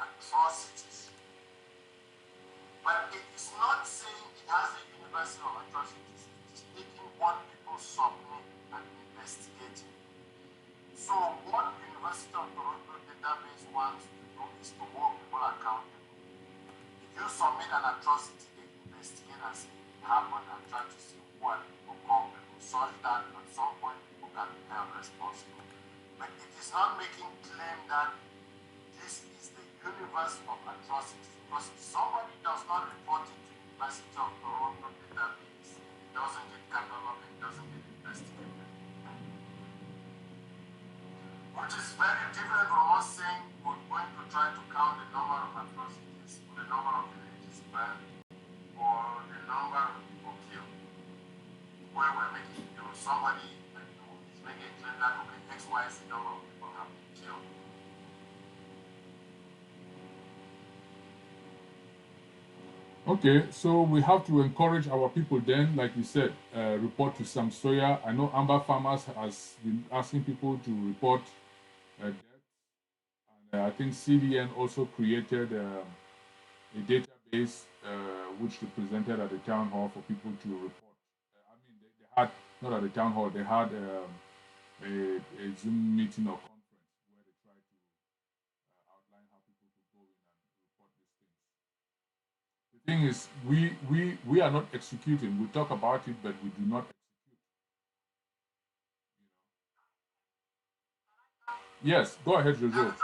atrocities. But it is not saying it has a university of atrocities. It is taking what people submit and investigating. So what University of Toronto database wants to do is to hold people accountable. If you submit an atrocity, they investigate and see it happened and try to see what people culpable, such that at some point people can be held responsible. But it is not making claim that this is the universe of atrocities, because if somebody does not report it to University of Toronto database, it doesn't get cataloged, it doesn't get investigated. Which is very different from us saying we're going to try to count the number of atrocities, or the number of villages burned, or the number of people killed. Where we're making, somebody is making a claim that, okay, X, Y, Z number of people have been killed. Okay, so we have to encourage our people then, like you said, report to Sam Sawyer. I know Amber Farmers has been asking people to report deaths. And I think CDN also created a database which they presented at the town hall for people to report. I mean, they had, not at the town hall, they had a Zoom meeting or conference where they tried to outline how people could go in and report these things. The thing is, we are not executing. We talk about it, but we do not execute. Yes, go ahead, Jojo.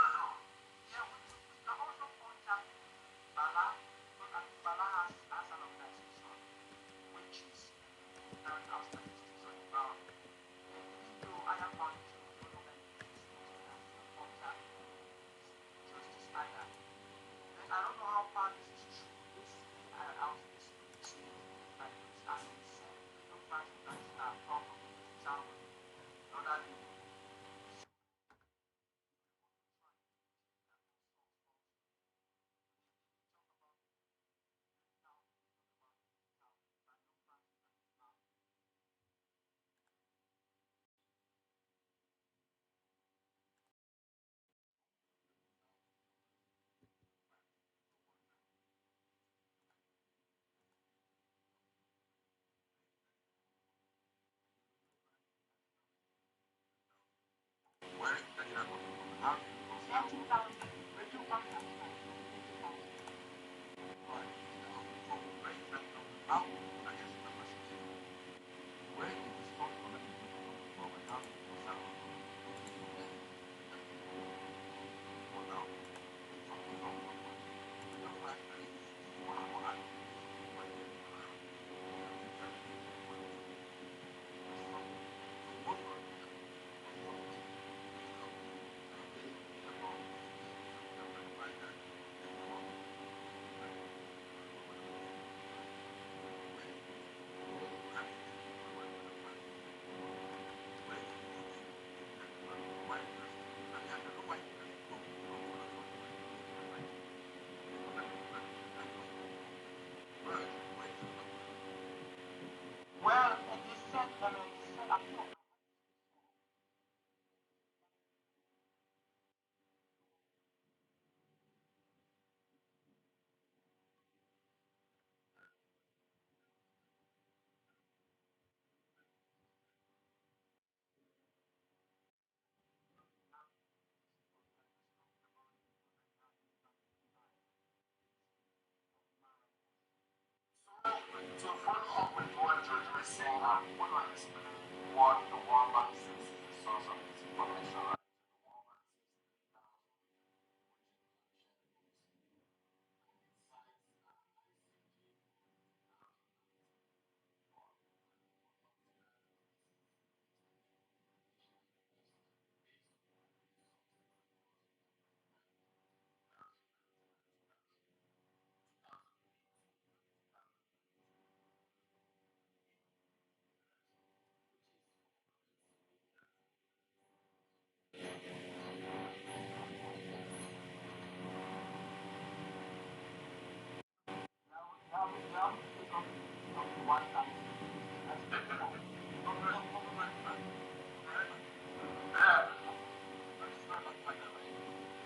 To follow up with what George was saying, I'm going to explain what the World Bank says is the source of this information. Right?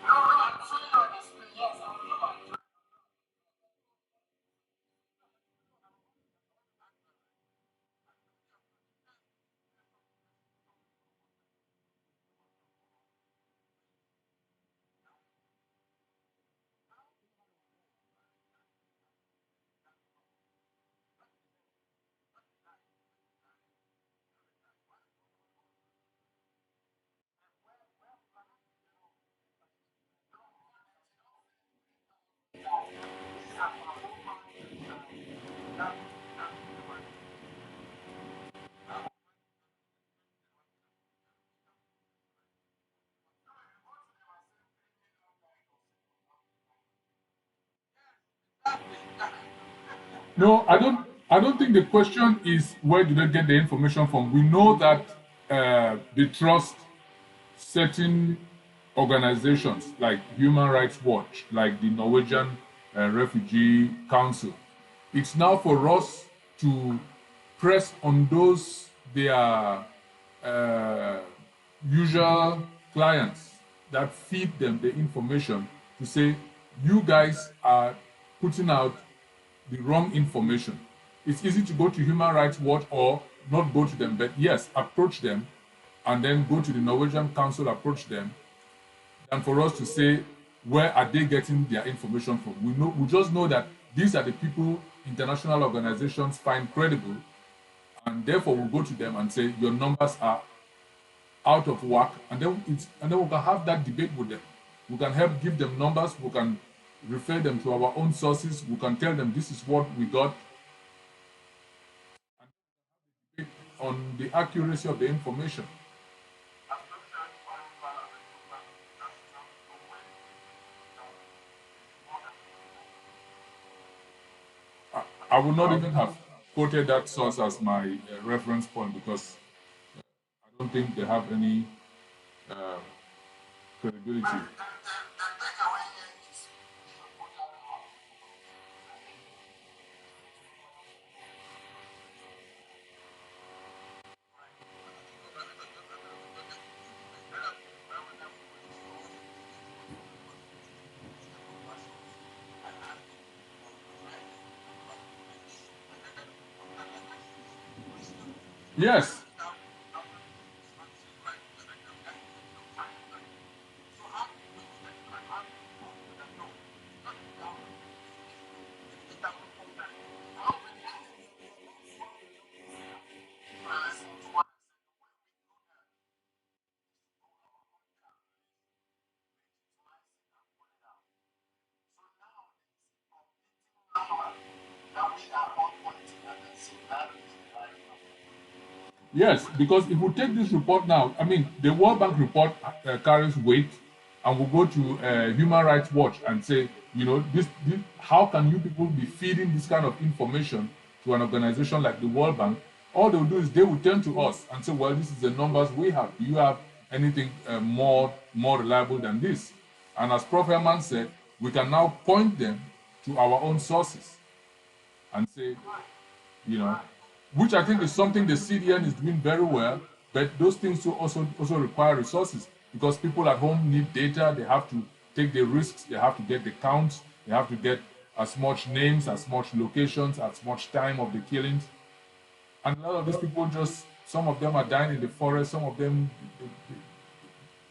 No, no, I'm saying honestly, yes. No, I don't. I don't think the question is where do they get the information from. We know that they trust certain organizations like Human Rights Watch, like the Norwegian Refugee Council. It's now for us to press on those their uh, usual clients that feed them the information to say, you guys are putting out the wrong information. It's easy to go to Human Rights Watch or not go to them, but yes, approach them and then go to the Norwegian Council, approach them, and for us to say where are they getting their information from. We just know that these are the people international organizations find credible, and therefore we'll go to them and say your numbers are out of whack, and then we can have that debate with them. We can help give them numbers, we can refer them to our own sources, we can tell them this is what we got on the accuracy of the information. I would not even have quoted that source as my reference point because I don't think they have any uh, credibility. The takeaway here is Yes, that we are all pointing at and saying that is the right number. yes, because if we take this report now, I mean, the World Bank report carries weight, and we go to Human Rights Watch and say, this, how can you people be feeding this kind of information to an organization like the World Bank? All they will do is they will turn to us and say, well, this is the numbers we have. Do you have anything more reliable than this? And as Prof. Herman said, we can now point them to our own sources and say, you know, which I think is something the CDN is doing very well. But those things also require resources because people at home need data. They have to take the risks. They have to get the counts. They have to get as much names, as much locations, as much time of the killings. And a lot of these people just, some of them are dying in the forest. Some of them,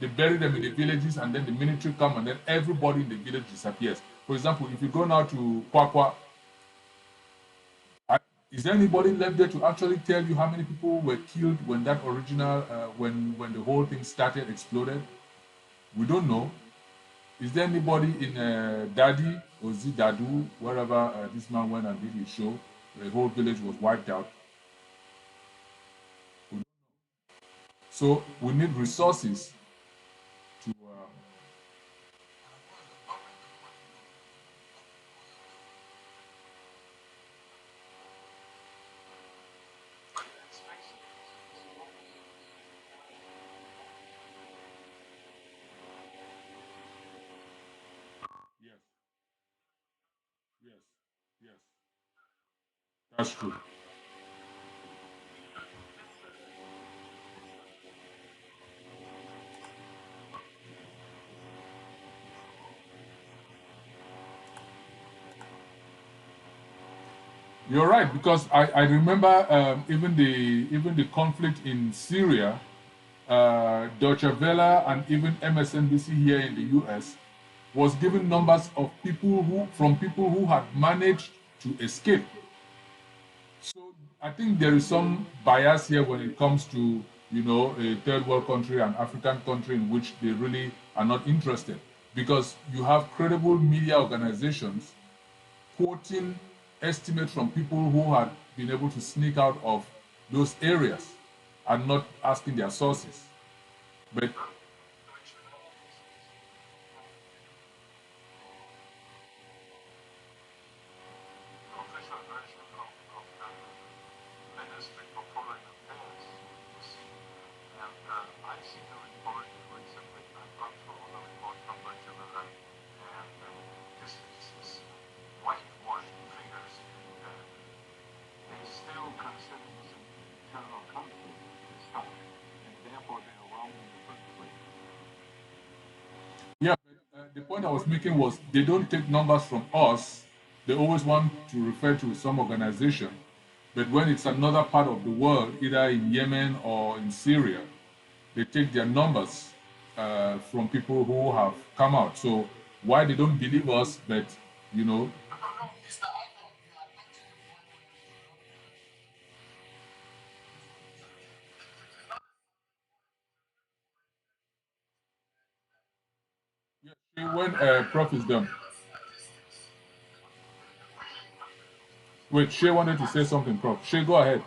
they bury them in the villages, and then the military come, and then everybody in the village disappears. For example, if you go now to Kwakwa, is there anybody left there to actually tell you how many people were killed when that original, when the whole thing started, exploded? We don't know. Is there anybody in Dadi or Zidadu, wherever this man went and did his show? The whole village was wiped out. So we need resources to. Yes, yes, yes. That's true. You're right because I remember even the conflict in Syria, Deutsche Welle and even MSNBC here in the US was giving numbers of people who had managed to escape. So I think there is some bias here when it comes to a third world country and African country in which they really are not interested because you have credible media organizations quoting estimates from people who had been able to sneak out of those areas and not asking their sources. But point I was making was they don't take numbers from us. They always want to refer to some organization. But when it's another part of the world, either in Yemen or in Syria, they take their numbers from people who have come out. So why they don't believe us, but you know, when Prof is done. Wait, Shay wanted to say something, Prof. Shay, go ahead.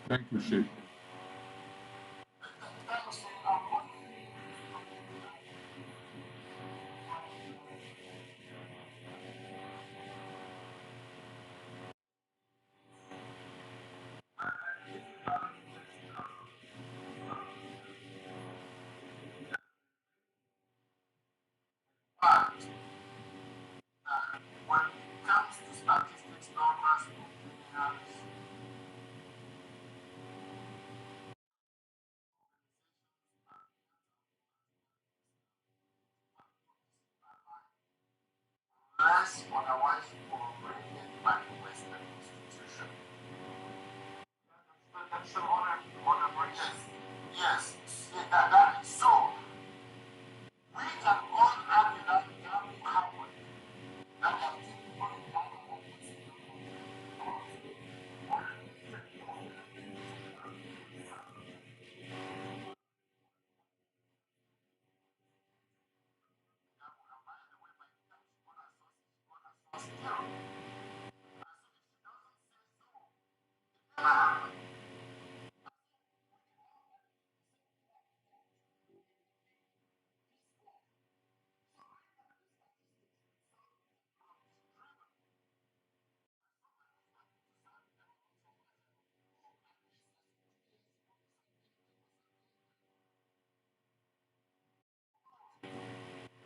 Thank you, Shay. But when it comes to statistics, numbers, opinions, less otherwise corroborated by the Western institution. That's the honor yes, that is so. We can all argue that we have one. That have people in Ghana still.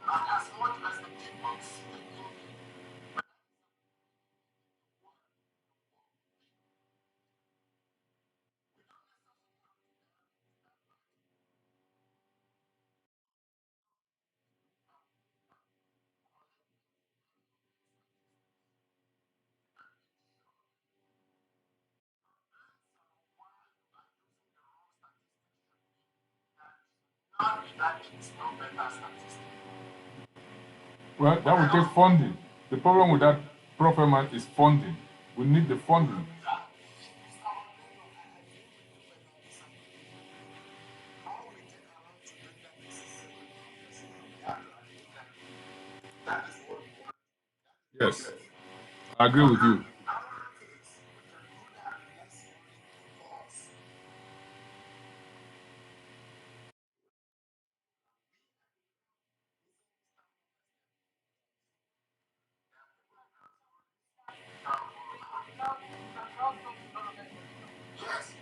Not as much as the people speaking. Not that it is no better statistics. Well, that will take funding. The problem with that Prof man is funding. We need the funding. Yes, I agree with you. Yes.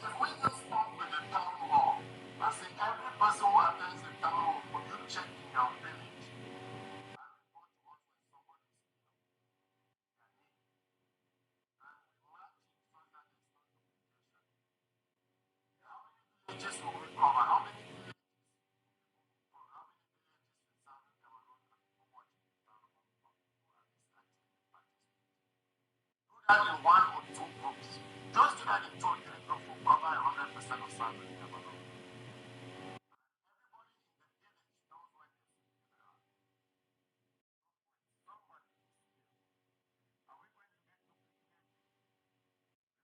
If we just start with the town hall, I say every person who attends the town cover? How many villages? For how many villages in southern Cameroon can people watch the town hall before people at least actively participate? Do that in one or two groups. Just do that in two or three groups will cover 100% of southern Cameroon. Everybody in the village knows where their citizens are. Somebody is here. Are we going to get duplicate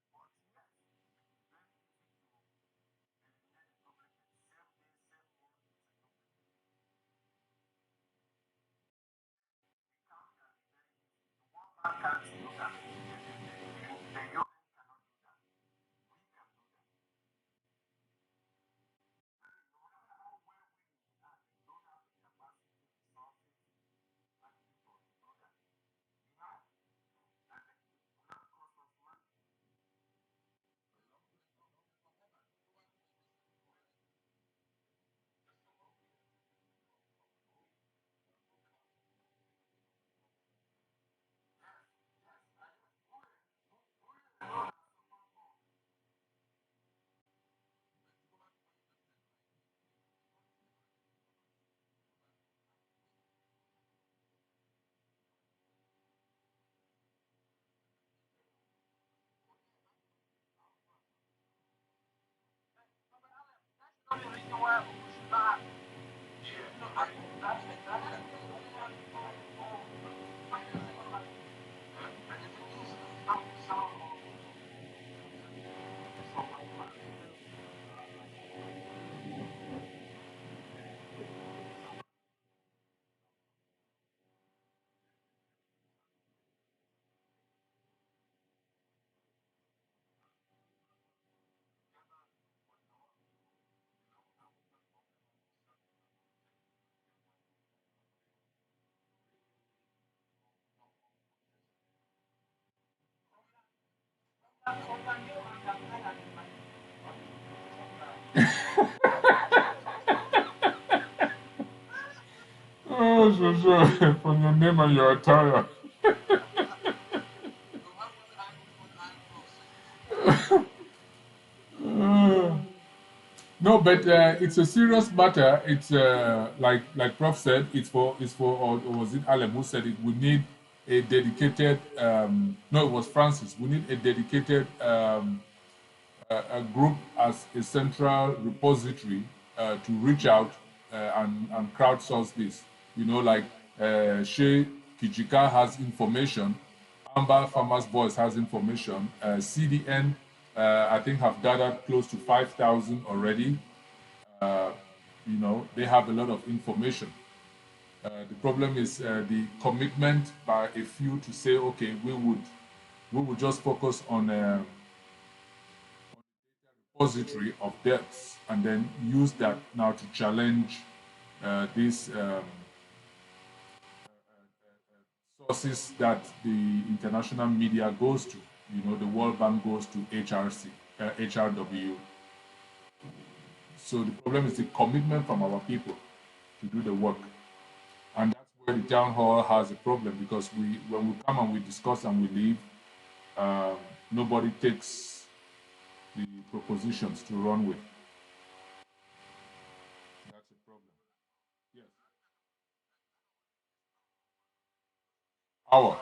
reports? Yes. It's very easy to eliminate the duplicate. Same day, same name, it's a duplicate. The count can be very easy. The one man can't look at it. The UN cannot do that. We can do that. No matter how well we are, we don't have the capacity, resources, and people to do that. We have, and it will not cost us money. That's the reason why we should not. Oh, sure. From your name and your attire. Uh, no, but it's a serious matter. It's like Prof said. It's for or was it Alem who said it? We need a dedicated. No, it was Francis. We need a dedicated a group as a central repository to reach out and crowdsource this. Like Shea Kijika has information, Amber Farmers Boys has information, CDN, I think, have gathered close to 5,000 already. Uh, they have a lot of information. The problem is the commitment by a few to say, okay, we would just focus on repository of debts and then use that now to challenge these sources that the international media goes to. The World Bank goes to HRW. So the problem is the commitment from our people to do the work. And that's where the town hall has a problem, because when we come and we discuss and we leave, nobody takes the propositions to run with. That's a problem. Yes. Our.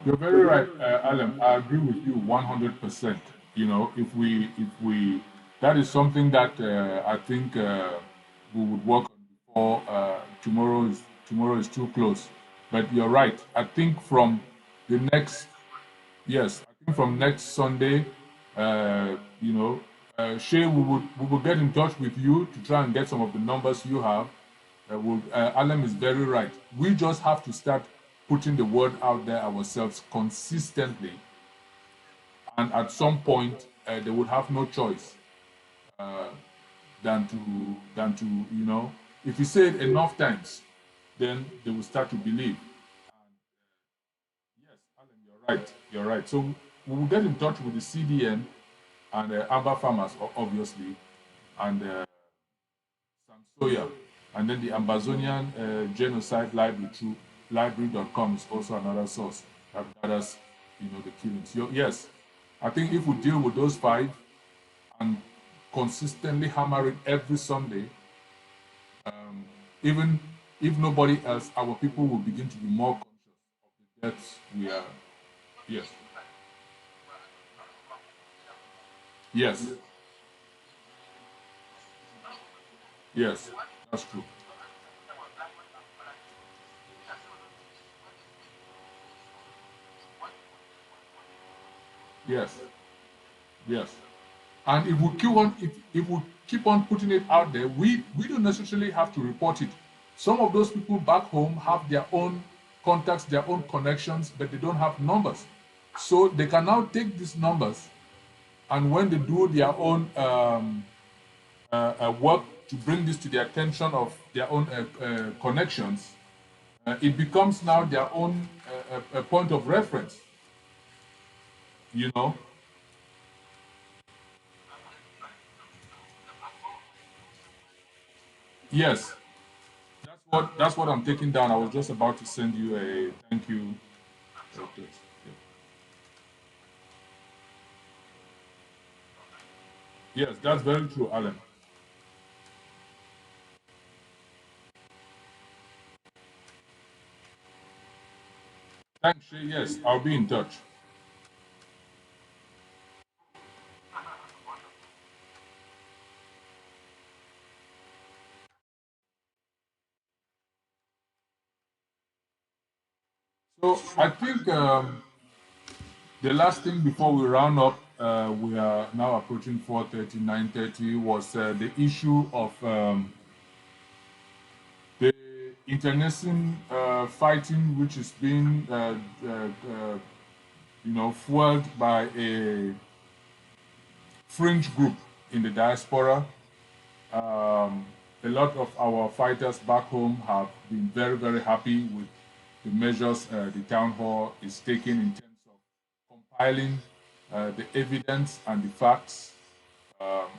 You're very right, Alan. I agree with you 100%. You know, if we, that is something that I think we would work on before tomorrow is too close. But you're right. I think from the next, yes, I think from next Sunday, you know, Shay, we will get in touch with you to try and get some of the numbers you have. Alan is very right. We just have to start putting the word out there ourselves consistently, and at some point, they would have no choice uh, than to if you say it enough times, then they will start to believe. And yes, Alan, you're right. You're right. So we will get in touch with the CDN and Amber Farmers, obviously, and Samsoya, and then the Ambazonian Genocide Library through library.com is also another source that gathers, the killings. Yes, I think if we deal with those five and consistently hammer it every Sunday, um, even if nobody else, our people will begin to be more conscious of the deaths we are. Yes, yes, yes, that's true. Yes, yes. And if we keep on putting it out there, we don't necessarily have to report it. Some of those people back home have their own contacts, their own connections, but they don't have numbers. So they can now take these numbers, and when they do their own work to bring this to the attention of their own connections, it becomes now their own point of reference. You know, yes, that's what I'm taking down. I was just about to send you a thank you. Okay. Yes, that's very true, Alan. Thanks, Shay. Yes, I'll be in touch. So I think the last thing before we round up, we are now approaching 4:30, 9:30, was the issue of the internecine fighting, which is being, fueled by a fringe group in the diaspora. Um, a lot of our fighters back home have been very, very happy with the measures the town hall is taking in terms of compiling the evidence and the facts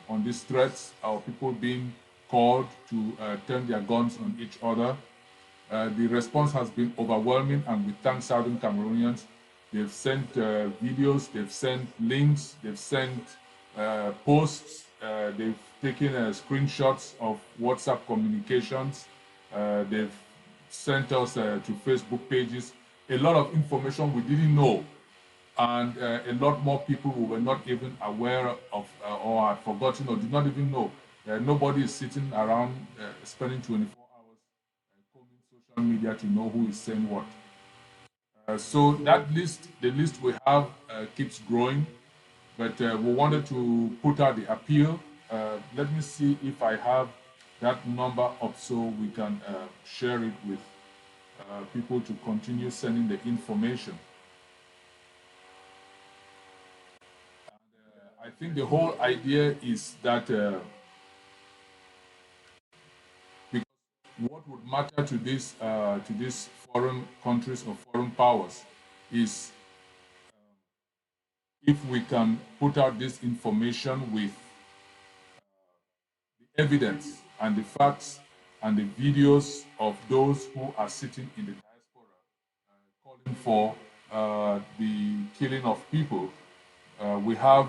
on these threats, our people being called to turn their guns on each other. The response has been overwhelming, and we thank Southern Cameroonians. They've sent videos, they've sent links, they've sent posts, they've taken screenshots of WhatsApp communications, they've sent us to Facebook pages a lot of information we didn't know, and a lot more people who were not even aware of or had forgotten or did not even know. Nobody is sitting around spending 24 hours combing social media to know who is saying what. So that list, the list we have, keeps growing, but we wanted to put out the appeal. Let me see if I have that number up so we can share it with people to continue sending the information. I think the whole idea is that because what would matter to these foreign countries or foreign powers is if we can put out this information with the evidence and the facts and the videos of those who are sitting in the diaspora calling for the killing of people. We have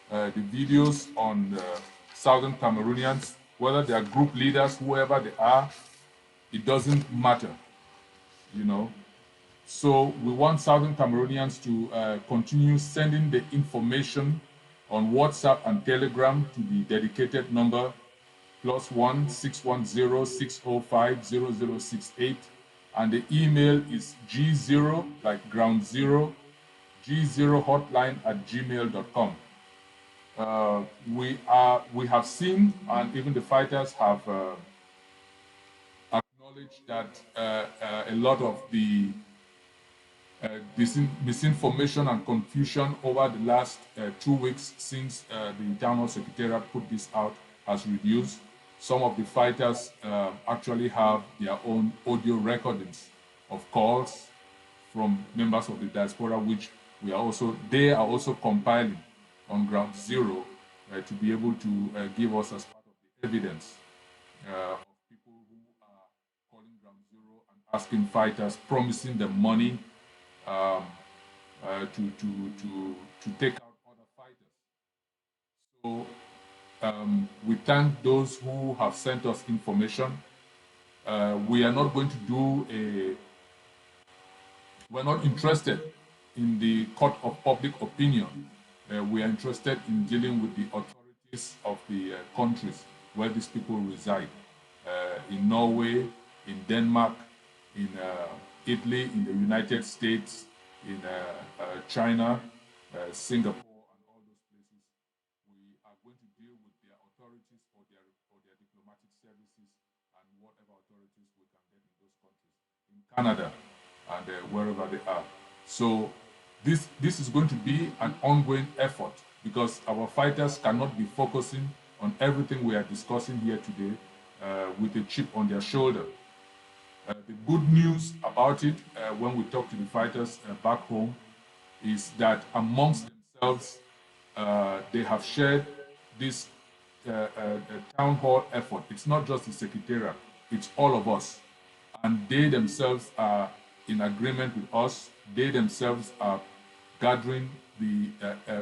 the videos on the Southern Cameroonians, whether they are group leaders, whoever they are, it doesn't matter, you know. So we want Southern Cameroonians to continue sending the information on WhatsApp and Telegram to the dedicated number +1 610 605 0068, and the email is g0 like ground zero g0hotline@gmail.com. We have seen, and even the fighters have acknowledged that a lot of the misinformation and confusion over the last 2 weeks since the Town Hall Secretariat put this out has reduced. Some of the fighters actually have their own audio recordings of calls from members of the diaspora, which they are also compiling on ground zero to be able to give us as part of the evidence of people who are calling ground zero and asking fighters, promising them money to take out other fighters. So we thank those who have sent us information. We are not going to we're not interested in the court of public opinion. We are interested in dealing with the authorities of the countries where these people reside. In Norway, in Denmark, in Italy, in the United States, in China, Singapore, and all those places. We are going to deal with their authorities or their diplomatic services and whatever authorities we can get in those countries, in Canada and wherever they are. So this is going to be an ongoing effort because our fighters cannot be focusing on everything we are discussing here today with a chip on their shoulder. The good news about it, when we talk to the fighters back home, is that amongst themselves, they have shared this town hall effort. It's not just the secretariat, it's all of us. And they themselves are in agreement with us. They themselves are gathering the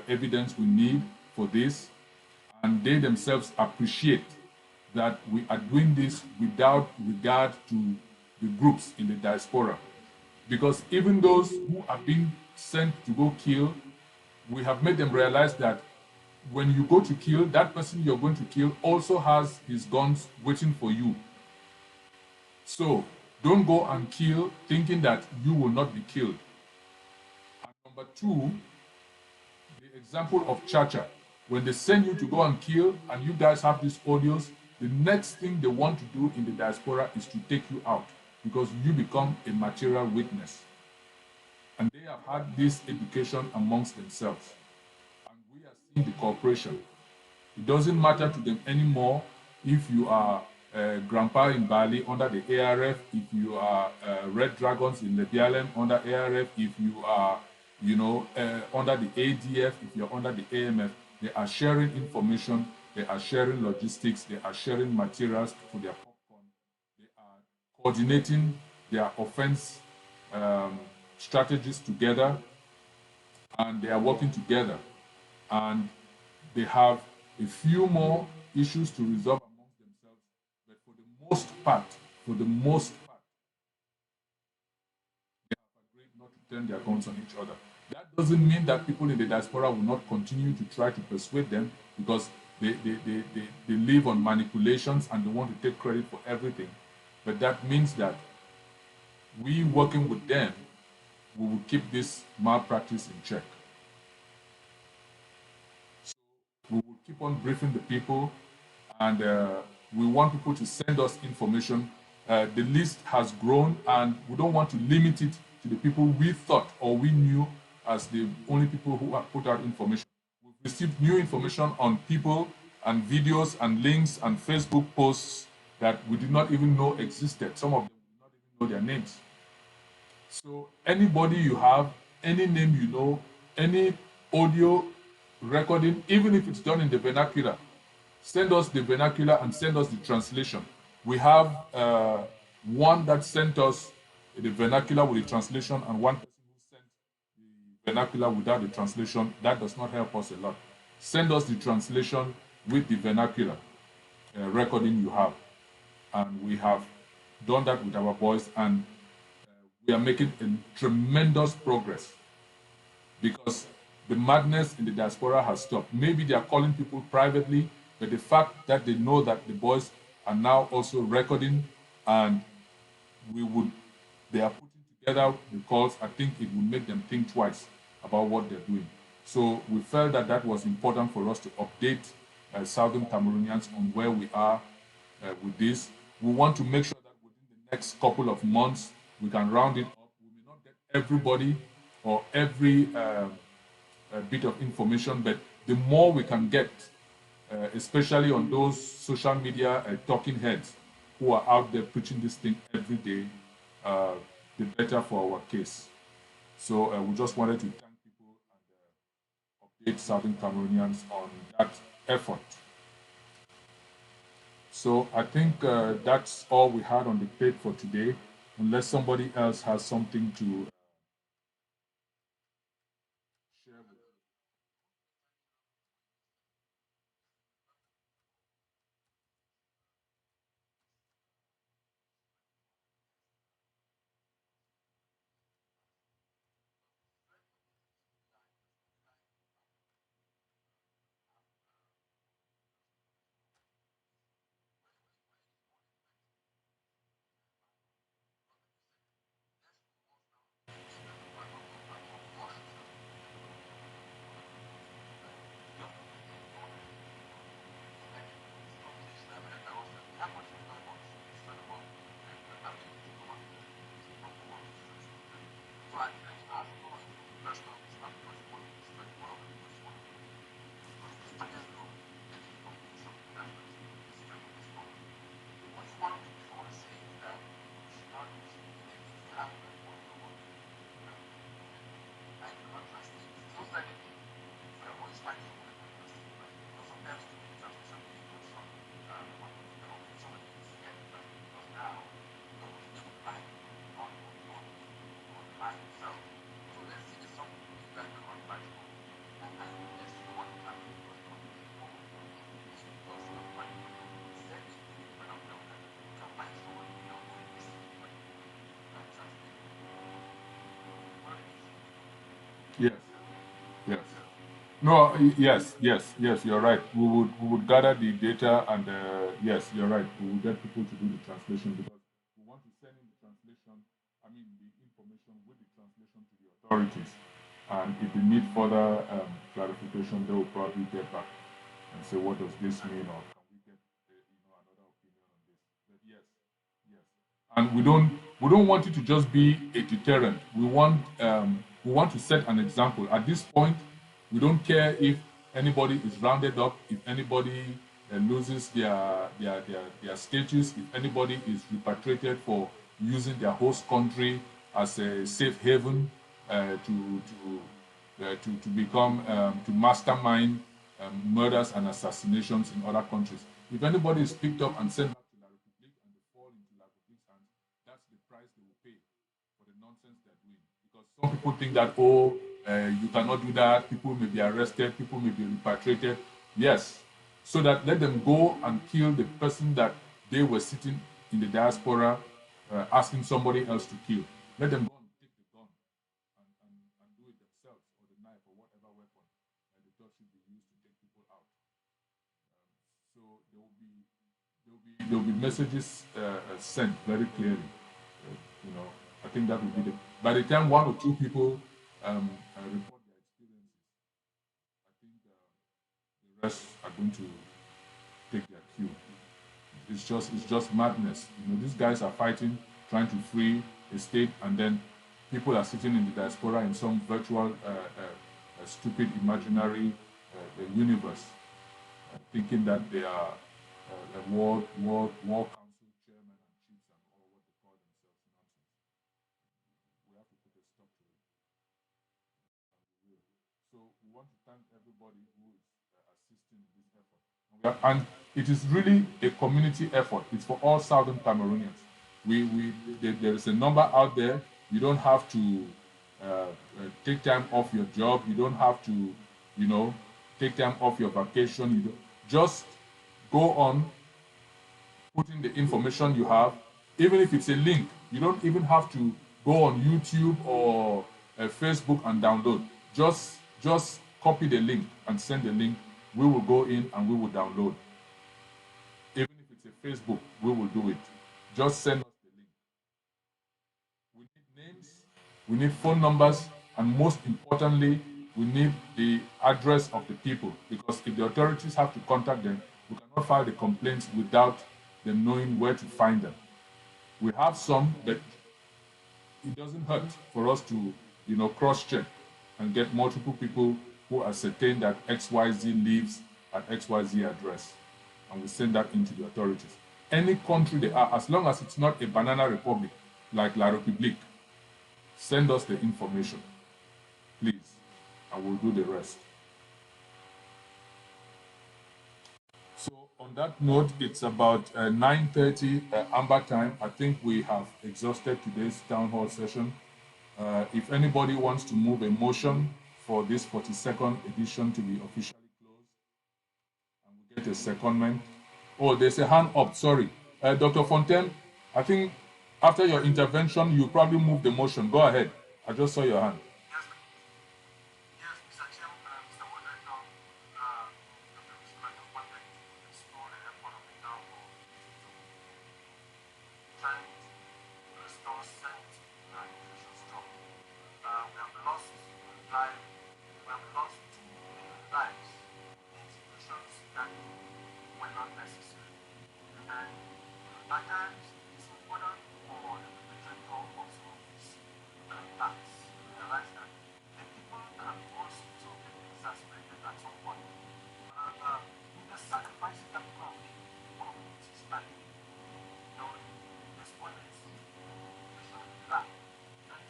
evidence we need for this. And they themselves appreciate that we are doing this without regard to the groups in the diaspora. Because even those who are being sent to go kill, we have made them realize that when you go to kill, that person you're going to kill also has his guns waiting for you. So don't go and kill thinking that you will not be killed. And number two, the example of Chacha. When they send you to go and kill and you guys have these audios, the next thing they want to do in the diaspora is to take you out because you become a material witness. And they have had this education amongst themselves. And we are seeing the cooperation. It doesn't matter to them anymore if you are Grandpa in Bali under the ARF, if you are Red Dragons in Lebialem under ARF, if you are, under the ADF, if you're under the A.M.F, they are sharing information, they are sharing logistics, they are sharing materials for their popcorn, they are coordinating their offense strategies together, and they are working together. And they have a few more issues to resolve amongst themselves, but for the most part, they have agreed not to turn their guns on each other. That doesn't mean that people in the diaspora will not continue to try to persuade them because they live on manipulations and they want to take credit for everything. But that means that we working with them, we will keep this malpractice in check. So we will keep on briefing the people, and we want people to send us information. The list has grown, and we don't want to limit it to the people we thought or we knew as the only people who have put out information. We've received new information on people and videos and links and Facebook posts that we did not even know existed. Some of them did not even know their names. So anybody you have, any name you know, any audio recording, even if it's done in the vernacular, send us the vernacular and send us the translation. We have one that sent us the vernacular with the translation and one person who sent the vernacular without the translation. That does not help us a lot. Send us the translation with the vernacular recording you have. And we have done that with our boys, and we are making a tremendous progress because the madness in the diaspora has stopped. Maybe they are calling people privately, but the fact that they know that the boys are now also recording and we would they are putting together the calls, I think it will make them think twice about what they're doing. So we felt that that was important for us to update Southern Cameroonians on where we are with this. We want to make sure that within the next couple of months we can round it up. We may not get everybody or every bit of information, but the more we can get, especially on those social media talking heads who are out there preaching this thing every day, uh, the better for our case. So we just wanted to thank people and update Southern Cameroonians on that effort. So I think that's all we had on the plate for today, unless somebody else has something to share with us. Yes, yes. No, yes, you're right. We would gather the data and yes, you're right. We will get people to do the translation because we want to send in the translation, I mean the information with the translation to the authorities. And if they need further clarification, they will probably get back and say, what does this mean, or can we get another opinion on this? But yes, yes, and we don't want it to just be a deterrent. We want to set an example. At this point, we don't care if anybody is rounded up, if anybody loses their status, if anybody is repatriated for using their host country as a safe haven to become to mastermind murders and assassinations in other countries. If anybody is picked up and sent back to La République and they fall into La République's hands, that's the price they will pay for the nonsense they're doing. Because some people think that, oh, you cannot do that, people may be arrested, people may be repatriated. Yes, so that let them go and kill the person that they were sitting in the diaspora asking somebody else to kill. Let them go and take the gun and do it themselves, or the knife or whatever weapon they thought should be used to take people out. So there will be messages sent very clearly. I think that will be by the time one or two people report their experiences, I think the rest are going to take their cue. It's just madness. These guys are fighting, trying to free a state, and then people are sitting in the diaspora in some virtual, stupid, imaginary universe, thinking that they are a war council chairman and chiefs and all what they call themselves. Nonsense. We have to put a stop to it. So we want to thank everybody who is assisting in this effort. And it is really a community effort. It's for all Southern Cameroonians. There is a number out there. You don't have to take time off your job. You don't have to, take time off your vacation. You don't, just go on, put in the information you have, even if it's a link. You don't even have to go on YouTube or Facebook and download. Just copy the link and send the link. We will go in and we will download. Even if it's a Facebook, we will do it. Just send us the link. We need names, we need phone numbers, and most importantly, we need the address of the people, because if the authorities have to contact them, we cannot file the complaints without them knowing where to find them. We have some, but it doesn't hurt for us to, cross-check and get multiple people who ascertain that XYZ lives at XYZ address, and we send that into the authorities. Any country they are, as long as it's not a banana republic like La République, send us the information, please, and we'll do the rest. So on that note, it's about 9:30 Amber time. I think we have exhausted today's town hall session. If anybody wants to move a motion for this 42nd edition to be officially closed, and we get a secondment. Oh, there's a hand up, sorry. Dr. Fontaine, I think after your intervention, you probably moved the motion. Go ahead. I just saw your hand. Yes, Mr. Chairman, Mr. Moderator, Dr. Mr. wanted to explore the effort of the town hall trying to restore sanity in our education struggle. We have lost life, we have lost 2 million lives in institutions that were not necessary. And at times, it's important for the perpetrator of some of these acts to realize that the people can also get exasperated at some point. In the sacrifices that people have made in communities like respondents, that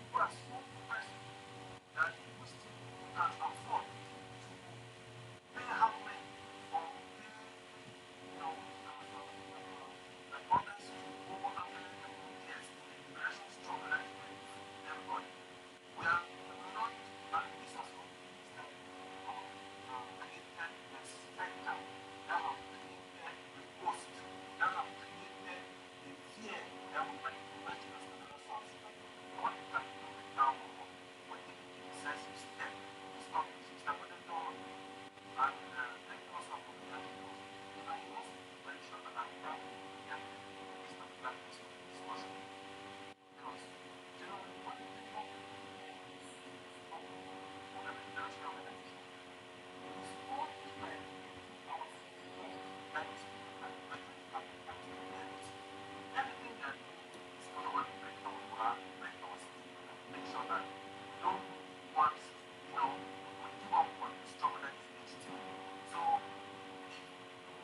people are so depressed that people still can afford to pay half rent or pay, others to go after the years in the liberation struggle that is going on everybody. We are not, and this has not been that created the spectre that have created the post, that have created the fear that we might imagine as another source. What we can do now, we take a decisive step to stop this. Mr. Predator, and thank you also for the articles. I also mention that I'm proud of this particular discussion because generally what the people of an international organization is all like our that is everything that is going to break our morale, break our spirit, make sure that we don't want, we give up on the struggle that is legitimate. So if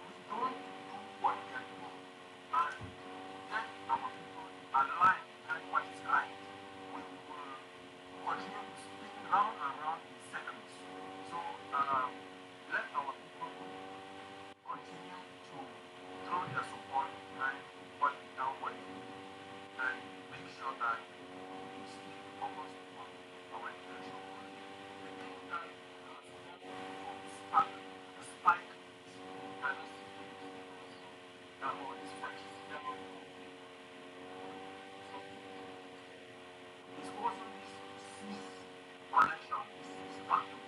we don't do what we are doing and get our people aligned behind what is right, we will continue to spin round and round in circles. So let our people continue to throw their support behind what the town hall is doing and make sure that we stay focused on our intention. The thing that has helped from the spike that is that all this friendship level is also this cease connection, this vacuum.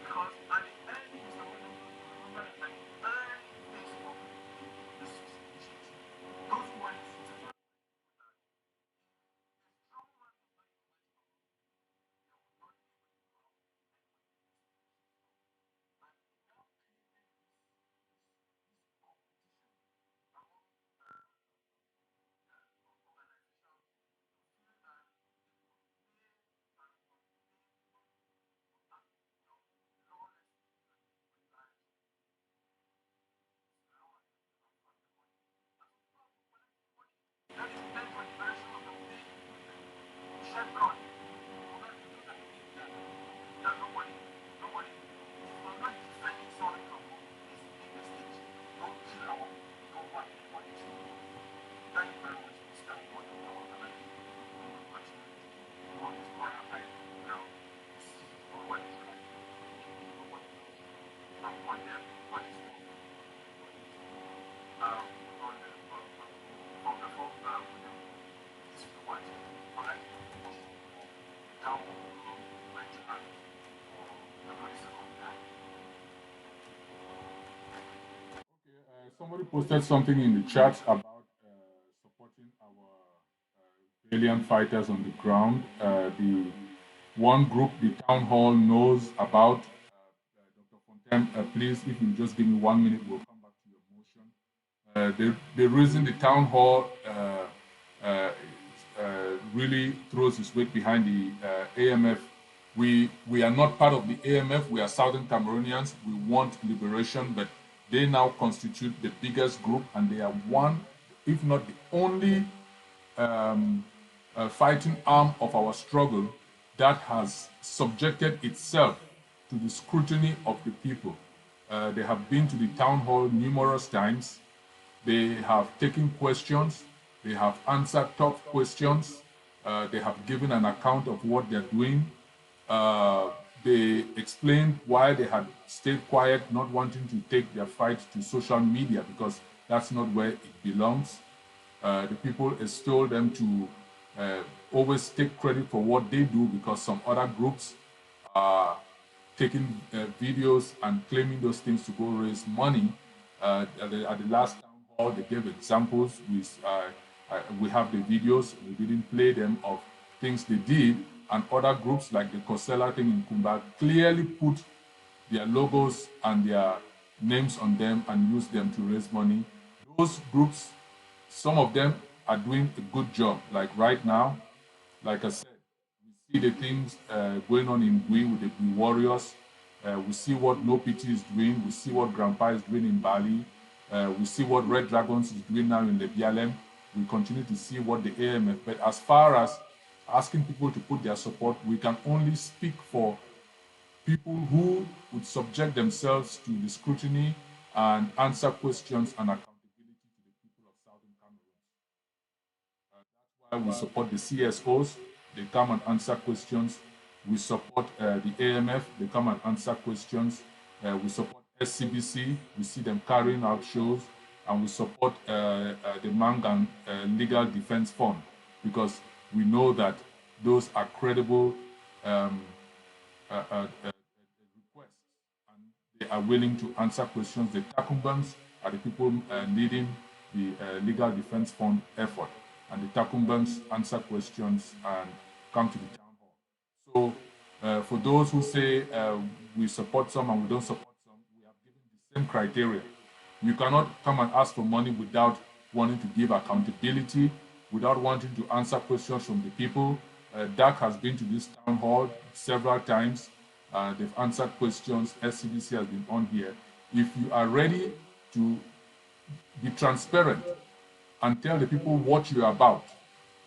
Because at the end, Mr. Williams, remember that at the early phase of the Swiss initiative, those who went to the strong man of that they would not be able to go out and it now created this competition among organizations to feel that they could pay and lawless lives lower than even from the money. And so people have collected money that is meant for the liberation of the pain, shed blood. For them to do that believe that nobody, if you are not defending something of this in the state, don't kill our people, don't want anybody to. Thank you very much, Mr. Ward, and I think we will continue to go this moral high now to see for what is right, for what is right, and condemn what is wrong. On the phone, this is the one. All right. now my turn for the rest of that. Okay, somebody posted something in the chat about supporting our valiant fighters on the ground. The one group the town hall knows about. Dr. Fontaine, please, if you just give me 1 minute, we'll come back to your motion. The reason the town hall uh, really throws its weight behind the A.M.F. We are not part of the A.M.F. We are Southern Cameroonians. We want liberation, but they now constitute the biggest group, and they are one, if not the only, fighting arm of our struggle that has subjected itself to the scrutiny of the people. They have been to the town hall numerous times. They have taken questions. They have answered tough questions. They have given an account of what they're doing. Uh, they explained why they had stayed quiet, not wanting to take their fight to social media because that's not where it belongs. The people extol them to always take credit for what they do because some other groups are taking videos and claiming those things to go raise money. At the last town hall, they gave examples. We have the videos. We didn't play them of things they did, and other groups like the Kosela thing in Kumba clearly put their logos and their names on them and use them to raise money. Those groups, some of them are doing a good job. Like right now, like I said, we see the things going on in Gui with the Gui Warriors. We see what No Pity is doing. We see what Grandpa is doing in Bali. We see what Red Dragons is doing now in Lebialem. We continue to see what the A.M.F. But as far as asking people to put their support, we can only speak for people who would subject themselves to the scrutiny and answer questions and accountability to the people of Southern Cameroon. That's why we support the CSOs. They come and answer questions. We support the A.M.F. They come and answer questions. We support SCBC. We see them carrying out shows. And we support the Mangan Legal Defense Fund because we know that those are credible requests and they are willing to answer questions. The Takumbans are the people leading the Legal Defense Fund effort, and the Takumbans answer questions and come to the town hall. So, for those who say we support some and we don't support some, we have given the same criteria. You cannot come and ask for money without wanting to give accountability, without wanting to answer questions from the people. DAC has been to this town hall several times. They've answered questions. SCBC has been on here. If you are ready to be transparent and tell the people what you're about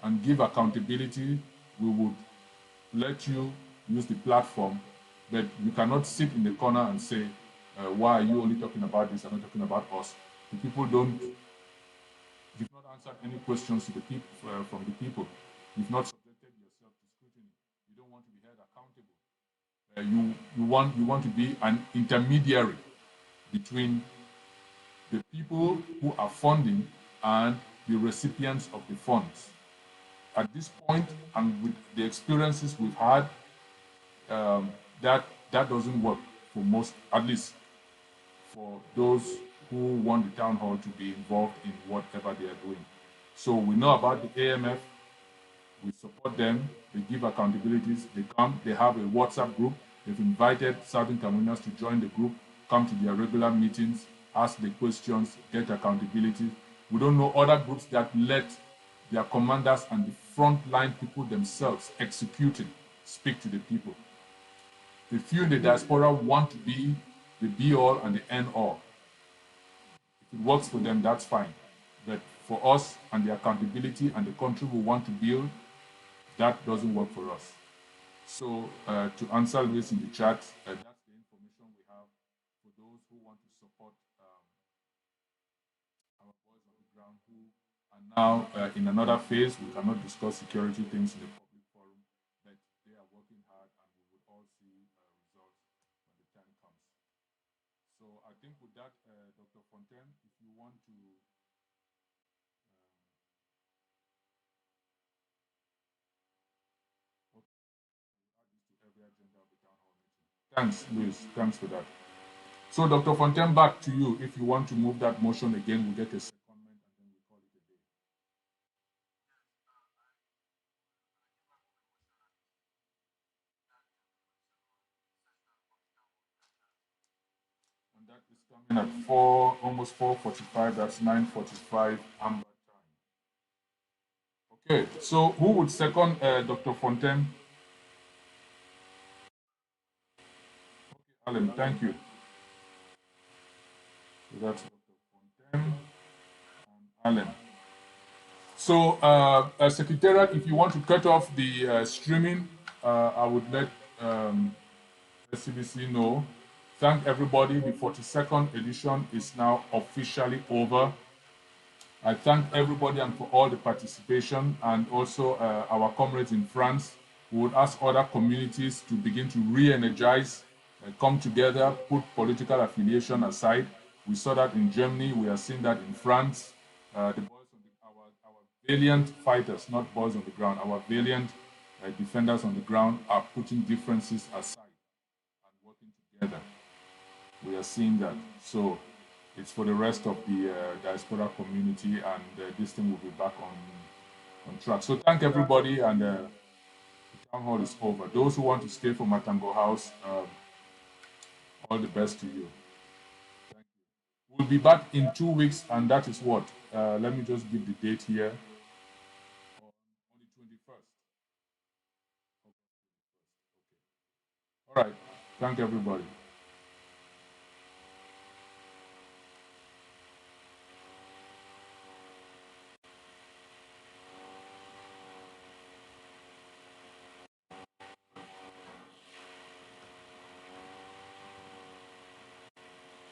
and give accountability, we would let you use the platform. But you cannot sit in the corner and say, why are you only talking about this and not talking about us? The people don't, you've not answered any questions to the people, from the people. You've not subjected yourself to scrutiny. You don't want to be held accountable. You want to be an intermediary between the people who are funding and the recipients of the funds. At this point, and with the experiences we've had, that doesn't work for most, at least for those who want the town hall to be involved in whatever they are doing. So we know about the A.M.F. We support them. They give accountabilities. They come. They have a WhatsApp group. They've invited Southern Cameroonians to join the group, come to their regular meetings, ask the questions, get accountability. We don't know other groups that let their commanders and the frontline people themselves executing speak to the people. The few in the diaspora want to be the be-all and the end-all. If it works for them, that's fine. But for us and the accountability and the country we want to build, that doesn't work for us. So to answer Luis in the chat, that's the information we have for those who want to support our boys on the ground who are now in another phase. We cannot discuss security things in the public forum, but they are working hard and we will all see results when the time comes. So I think with that, Dr. Fontaine, if you want to Thanks, Luis. Thanks for that. So, Dr. Fontaine, back to you. If you want to move that motion again, we'll get a secondment and then we call it a day. And that is coming at almost 4:45. That's 9:45 Amber time. Okay. So, who would second Dr. Fontaine? Alan, thank you. So that's Dr. Fontaine and Alan. So, Secretariat, if you want to cut off the streaming, I would let SCBC know. Thank everybody. The 42nd edition is now officially over. I thank everybody and for all the participation, and also our comrades in France. We would ask other communities to begin to re-energize, come together, put political affiliation aside. We saw that in Germany. We are seeing that in France. The boys on our valiant fighters, not boys on the ground, our valiant defenders on the ground are putting differences aside and working together. We are seeing that. So it's for the rest of the diaspora community, and this thing will be back on track. So thank everybody, and the town hall is over. Those who want to stay for Matango House, all the best to you. Thank you. We'll be back in 2 weeks, and that is what? Let me just give the date here. On the 21st. Okay. All right. Thank everybody.